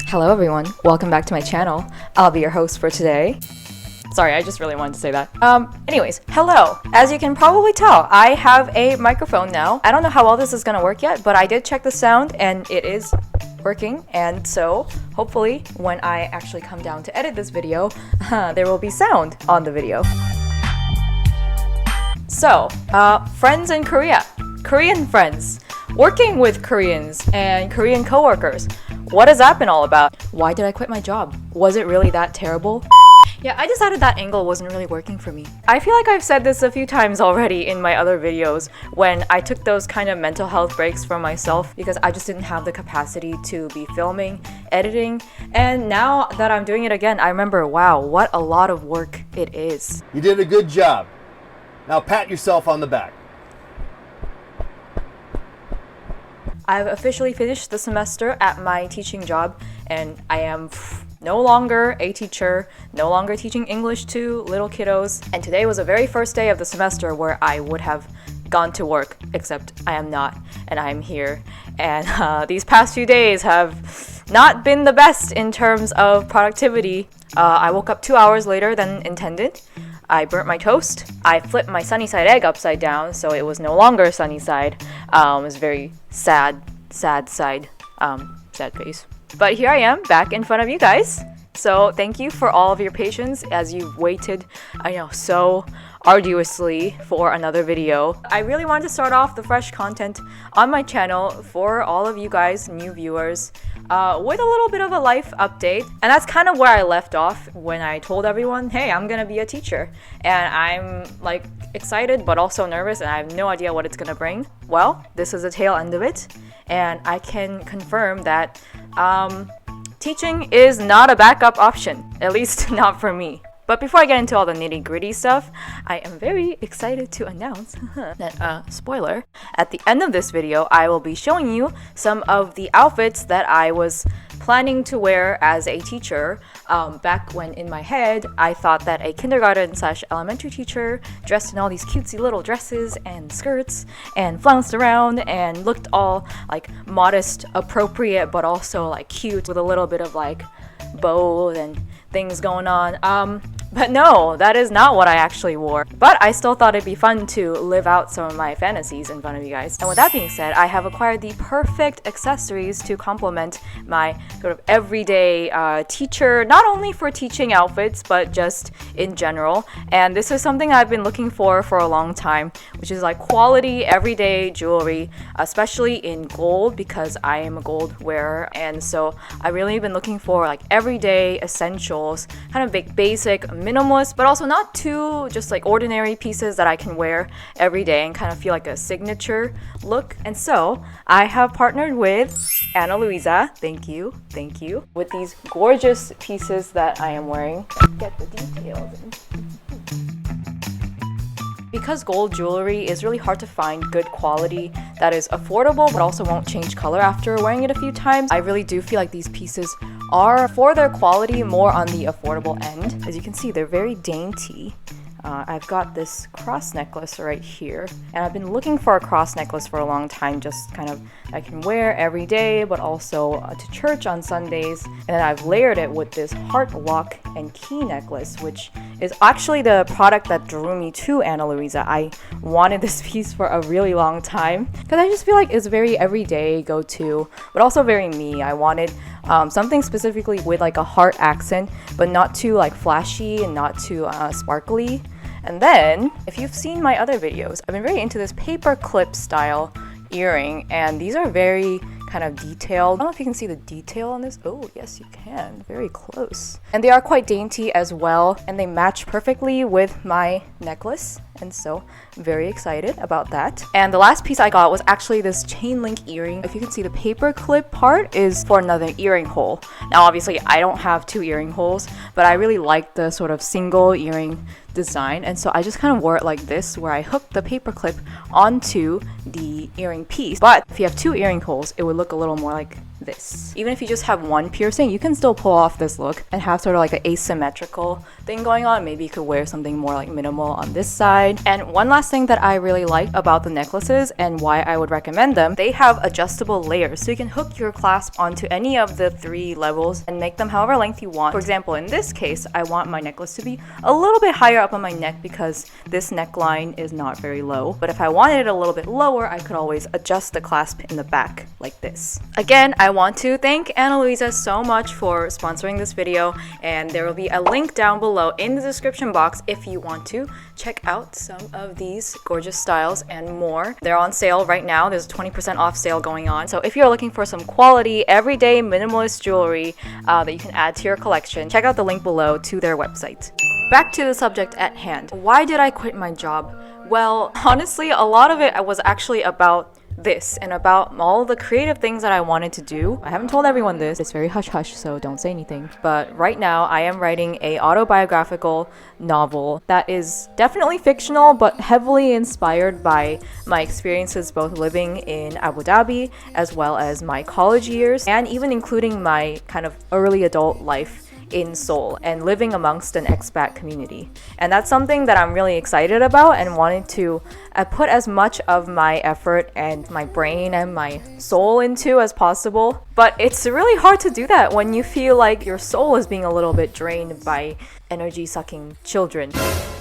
Hello everyone, welcome back to my channel. I'll be your host for today. Sorry, I just really wanted to say that. Anyways, hello. As you can probably tell, I have a microphone now. I don't know how well this is gonna work yet, but I did check the sound and it is working. And so hopefully when I actually come down to edit this video, there will be sound on the video. So, friends in Korea, Korean friends, working with Koreans and Korean coworkers. What has that been all about? Why did I quit my job? Was it really that terrible? Yeah, I decided that angle wasn't really working for me. I feel like I've said this a few times already in my other videos when I took those kind of mental health breaks for myself because I just didn't have the capacity to be filming, editing, and now that I'm doing it again, I remember, wow, what a lot of work it is. You did a good job. Now pat yourself on the back. I've officially finished the semester at my teaching job and I am no longer a teacher, no longer teaching English to little kiddos. And today was the very first day of the semester where I would have gone to work, except I am not and I'm here. And these past few days have not been the best in terms of productivity. I woke up 2 hours later than intended. I burnt my toast. I flipped my sunny side egg upside down, so it was no longer sunny side. It was very sad side, sad face. But here I am, back in front of you guys. So thank you for all of your patience as you've waited, I know, so arduously for another video. I really wanted to start off the fresh content on my channel for all of you guys, new viewers, with a little bit of a life update. And that's kind of where I left off when I told everyone, hey, I'm gonna be a teacher. And I'm like excited but also nervous and I have no idea what it's gonna bring. Well, this is the tail end of it. And I can confirm that teaching is not a backup option, at least not for me. But before I get into all the nitty-gritty stuff, I am very excited to announce that, spoiler, at the end of this video, I will be showing you some of the outfits that I was planning to wear as a teacher back when in my head, I thought that a kindergarten/elementary teacher dressed in all these cutesy little dresses and skirts and flounced around and looked all like modest, appropriate, but also like cute with a little bit of like bow and things going on. But no, that is not what I actually wore. But I still thought it'd be fun to live out some of my fantasies in front of you guys. And with that being said, I have acquired the perfect accessories to complement my sort of everyday teacher, not only for teaching outfits, but just in general. And this is something I've been looking for a long time, which is like quality everyday jewelry, especially in gold because I am a gold wearer. And so I really been looking for like everyday essentials, kind of basic, minimalist, but also not too just like ordinary pieces that I can wear every day and kind of feel like a signature look. And so I have partnered with Ana Luisa, thank you, with these gorgeous pieces that I am wearing. Get the details in. Because gold jewelry is really hard to find good quality that is affordable but also won't change color after wearing it a few times, I really do feel like these pieces are, for their quality, more on the affordable end. As you can see, they're very dainty. I've got this cross necklace right here, and I've been looking for a cross necklace for a long time, just kind of I can wear every day but also to church on Sundays. And then I've layered it with this heart lock and key necklace, which is actually the product that drew me to Ana Luisa. I wanted this piece for a really long time because I just feel like it's very everyday go-to but also very me. I wanted something specifically with like a heart accent but not too like flashy and not too sparkly. And then, if you've seen my other videos, I've been very into this paper clip style earring, and these are very kind of detailed. I don't know if you can see the detail on this. Oh, yes, you can. Very close. And they are quite dainty as well, and they match perfectly with my necklace. and so very excited about that. And the last piece I got was actually this chain link earring. If you can see, the paper clip part is for another earring hole. Now obviously I don't have 2 earring holes, but I really like the sort of single earring design, and so I just kind of wore it like this, where I hooked the paper clip onto the earring piece. But if you have 2 earring holes, it would look a little more like this. Even if you just have 1 piercing, you can still pull off this look and have sort of like an asymmetrical thing going on. Maybe you could wear something more like minimal on this side. And one last thing that I really like about the necklaces and why I would recommend them, they have adjustable layers, so you can hook your clasp onto any of the 3 levels and make them however length you want. For example, in this case, I want my necklace to be a little bit higher up on my neck because this neckline is not very low. But if I wanted it a little bit lower, I could always adjust the clasp in the back like this. Again, I want to thank Ana Luisa so much for sponsoring this video, and there will be a link down below in the description box if you want to check out some of these gorgeous styles and more. They're on sale right now. There's a 20% off sale going on. So if you're looking for some quality, everyday minimalist jewelry that you can add to your collection, check out the link below to their website. Back to the subject at hand. Why did I quit my job? Well, honestly, a lot of it was actually about this and about all the creative things that I wanted to do. I haven't told everyone this. It's very hush-hush, so don't say anything. But right now, I am writing a autobiographical novel that is definitely fictional, but heavily inspired by my experiences both living in Abu Dhabi as well as my college years, and even including my kind of early adult life in Seoul and living amongst an expat community. And that's something that I'm really excited about and wanted to put as much of my effort and my brain and my soul into as possible. But it's really hard to do that when you feel like your soul is being a little bit drained by energy-sucking children.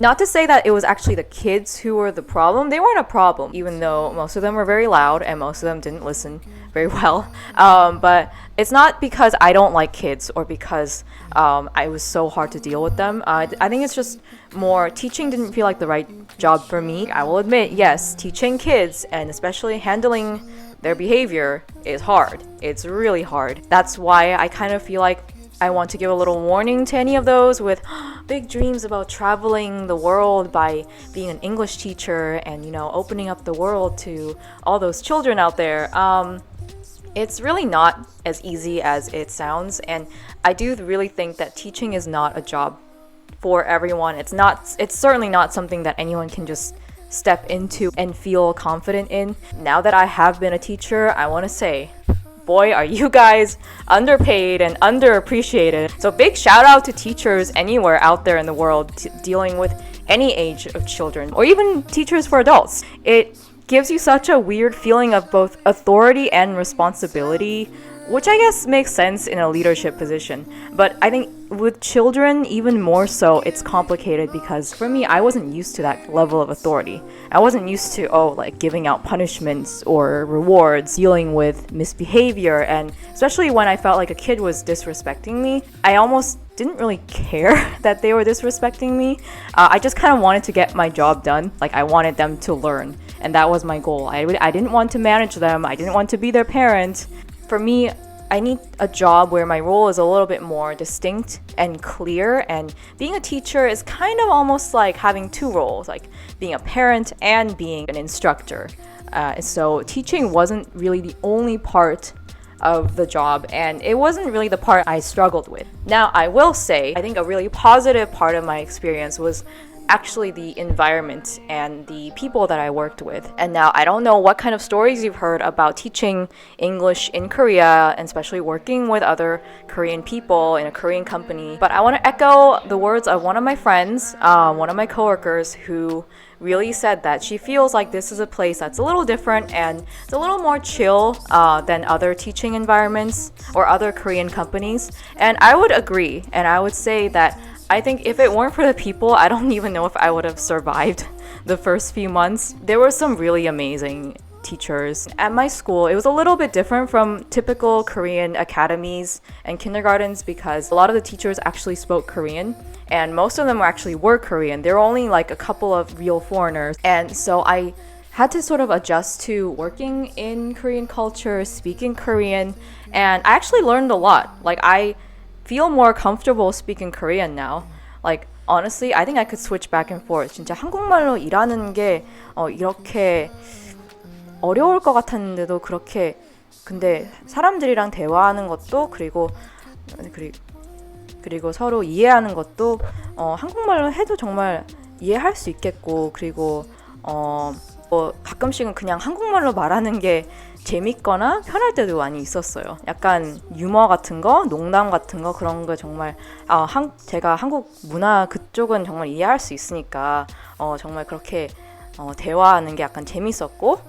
Not to say that it was actually the kids who were the problem. They weren't a problem, even though most of them were very loud and most of them didn't listen very well. But it's not because I don't like kids or because I was so hard to deal with them. I think it's just more teaching didn't feel like the right job for me. I will admit, yes, teaching kids and especially handling their behavior is hard. It's really hard. That's why I kind of feel like I want to give a little warning to any of those with big dreams about traveling the world by being an English teacher and, you know, opening up the world to all those children out there. It's really not as easy as it sounds, and I do really think that teaching is not a job for everyone. It's certainly not something that anyone can just step into and feel confident in. Now that I have been a teacher, I want to say, boy, are you guys underpaid and underappreciated. So big shout out to teachers anywhere out there in the world dealing with any age of children, or even teachers for adults. It gives you such a weird feeling of both authority and responsibility, which I guess makes sense in a leadership position. But I think with children, even more so, it's complicated because for me, I wasn't used to that level of authority. I wasn't used to, like giving out punishments or rewards, dealing with misbehavior, and especially when I felt like a kid was disrespecting me, I almost didn't really care that they were disrespecting me. I just kind of wanted to get my job done. Like, I wanted them to learn, and that was my goal. I didn't want to manage them. I didn't want to be their parent. For me, I need a job where my role is a little bit more distinct and clear, and being a teacher is kind of almost like having 2 roles, like being a parent and being an instructor. So teaching wasn't really the only part of the job, and it wasn't really the part I struggled with. Now, I will say, I think a really positive part of my experience was actually the environment and the people that I worked with. And now I don't know what kind of stories you've heard about teaching English in Korea, and especially working with other Korean people in a Korean company, but I want to echo the words of one of my friends, one of my coworkers, who really said that she feels like this is a place that's a little different and it's a little more chill than other teaching environments or other Korean companies. And I would agree, and I would say that I think if it weren't for the people, I don't even know if I would have survived the first few months. There were some really amazing teachers. At my school, it was a little bit different from typical Korean academies and kindergartens because a lot of the teachers actually spoke Korean, and most of them were Korean. There were only like a couple of real foreigners. And so I had to sort of adjust to working in Korean culture, speaking Korean, and I actually learned a lot. Like, I feel more comfortable speaking Korean now. Like, honestly, I think I could switch back and forth. 진짜 한국말로 일하는 게 이렇게 어려울 것 같았는데도 그렇게 근데 사람들이랑 대화하는 것도 그리고 서로 이해하는 것도 한국말로 해도 정말 이해할 수 있겠고 그리고 가끔씩은 그냥 한국말로 말하는 게 재밌거나 편할 때도 많이 있었어요. 약간 유머 같은 거, 농담 같은 거 그런 거 정말 제가 한국 문화 그쪽은 정말 이해할 수 있으니까 정말 그렇게 대화하는 게 약간 재밌었고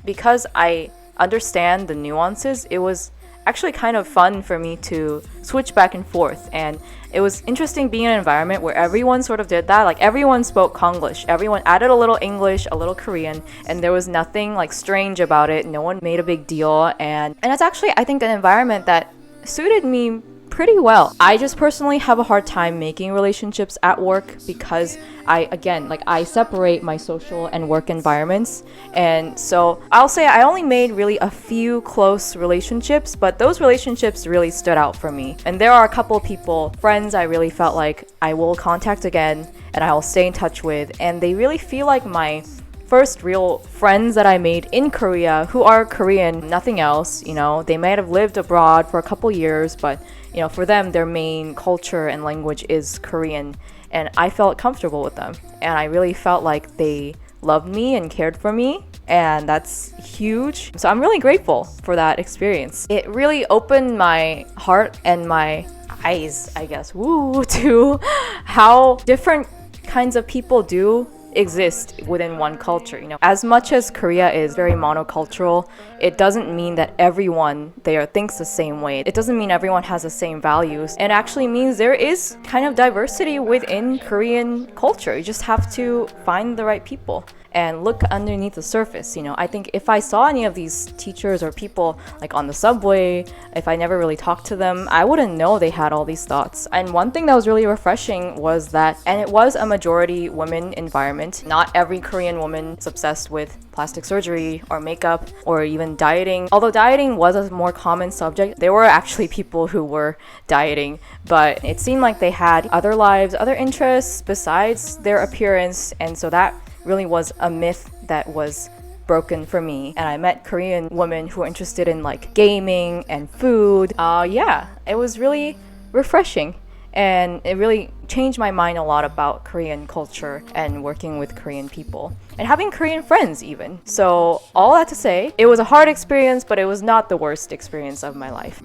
because I understand the nuances, it was actually kind of fun for me to switch back and forth, and it was interesting being in an environment where everyone sort of did that. Like everyone spoke Konglish, everyone added a little English, a little Korean, and there was nothing like strange about it. No one made a big deal, and it's actually I think an environment that suited me pretty well. I just personally have a hard time making relationships at work because I separate my social and work environments. And so I'll say I only made really a few close relationships, but those relationships really stood out for me. And there are a couple people, friends I really felt like I will contact again and I will stay in touch with. And they really feel like my first real friends that I made in Korea who are Korean, nothing else. You know, they might have lived abroad for a couple years, but you know, for them, their main culture and language is Korean. And I felt comfortable with them. And I really felt like they loved me and cared for me. And that's huge. So I'm really grateful for that experience. It really opened my heart and my eyes, I guess, to how different kinds of people do exist within one culture. You know, as much as Korea is very monocultural, it doesn't mean that everyone there thinks the same way. It doesn't mean everyone has the same values. It actually means there is kind of diversity within Korean culture. You just have to find the right people and look underneath the surface. You know, I think if I saw any of these teachers or people like on the subway, if I never really talked to them, I wouldn't know they had all these thoughts. And one thing that was really refreshing was that, and it was a majority women environment, not every Korean woman is obsessed with plastic surgery or makeup or even dieting. Although dieting was a more common subject, there were actually people who were dieting, but it seemed like they had other lives, other interests besides their appearance, and so that really was a myth that was broken for me. And I met Korean women who were interested in like gaming and food. It was really refreshing, and it really changed my mind a lot about Korean culture and working with Korean people and having Korean friends even. So all that to say, it was a hard experience, but it was not the worst experience of my life.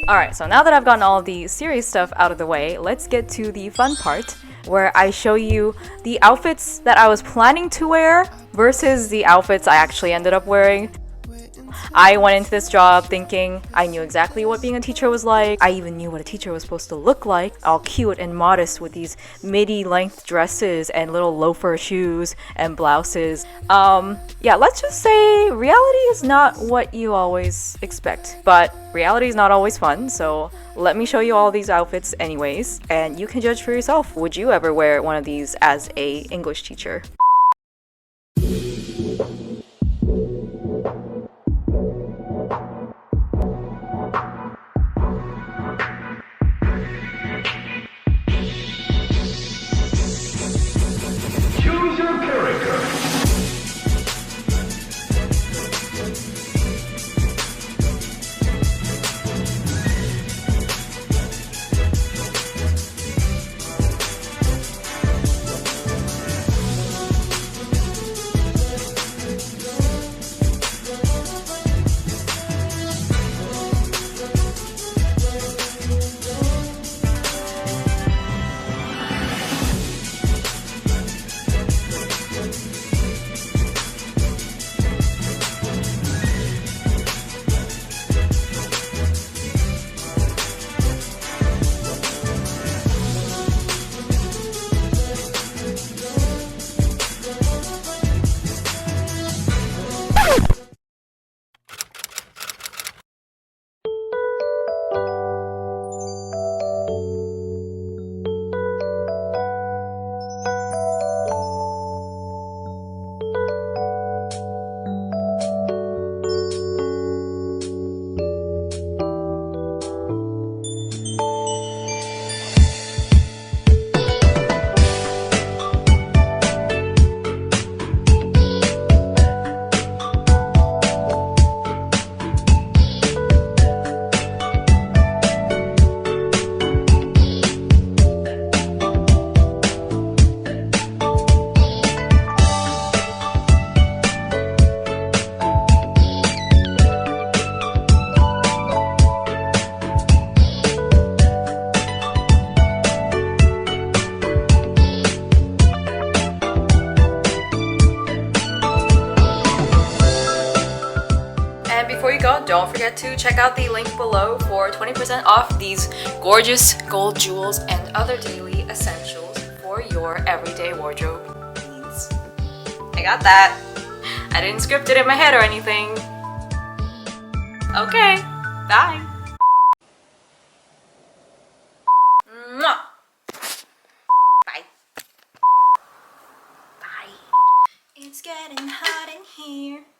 Alright, so now that I've gotten all the serious stuff out of the way, let's get to the fun part where I show you the outfits that I was planning to wear versus the outfits I actually ended up wearing. I went into this job thinking I knew exactly what being a teacher was like. I even knew what a teacher was supposed to look like, all cute and modest with these midi-length dresses and little loafer shoes and blouses. Let's just say reality is not what you always expect, but reality is not always fun, so let me show you all these outfits anyways, and you can judge for yourself. Would you ever wear one of these as a English teacher? Choose your character. checkout, don't forget to check out the link below for 20% off these gorgeous gold jewels and other daily essentials for your everyday wardrobe needs. I got that. I didn't script it in my head or anything. Okay, bye. Mwah. Bye. Bye. It's getting hot in here.